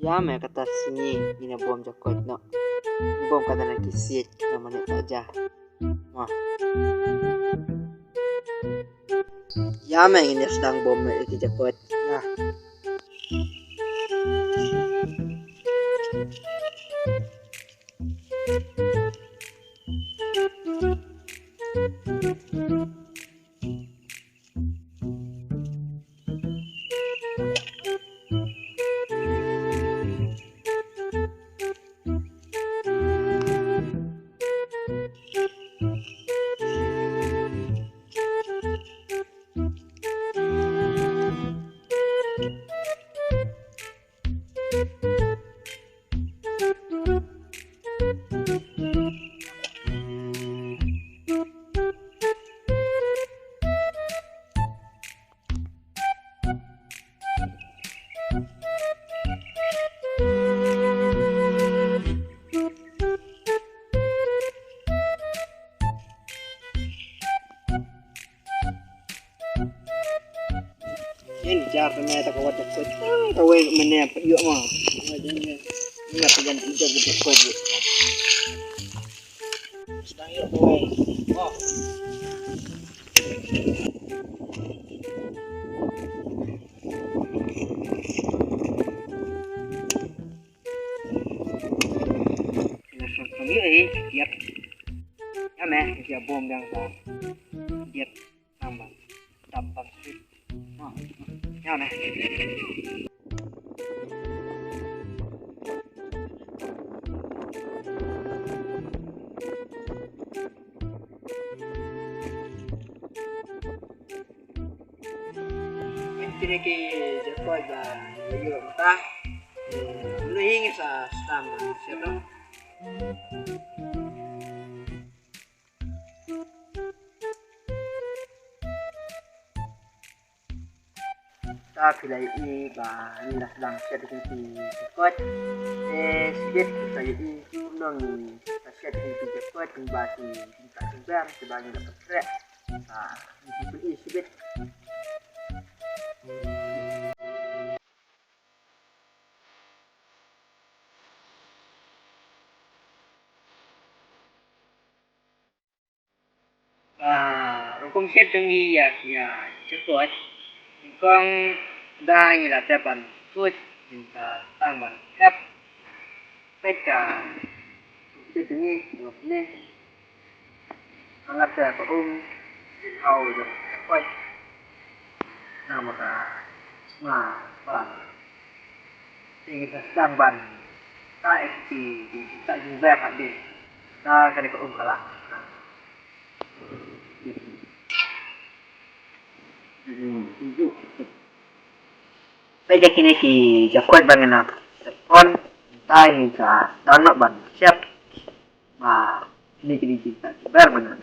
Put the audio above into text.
Ya me kata sini ina bom jakot no. Bom kata na kisit na manit aja. Wah. Ya me ini sedang bom me ki jakot. Nah. Ini jar kena tak kuat jakot. Tawe mene yuk mah. Ini pejan hijau jakot. Sedang yuk tawe. Oh. Ini siap. Ya meh, siap bom yang sa. Siap tambah. Dapat sip. Oh. Ya meh. Ini ke jakot dah. Yuk entah. Lu ingin sa stam siapa? Pilih ini inilah sedang siap di jakot. Sedikit saya jadi belum siap di jakot kembali minta sumber sebagai dapat track. Pilih sedikit. Rukun siap tinggi ya jakot. Kong dah ni lah tepan food minta tambah tap peka itu ni ni angat saya au je koi nama ka ban ini sedang ban tak di tak juga hadis nah kan ko kalah Bây kini ki jakot ban na on tai sa dan ban siap ini kini kita bar ban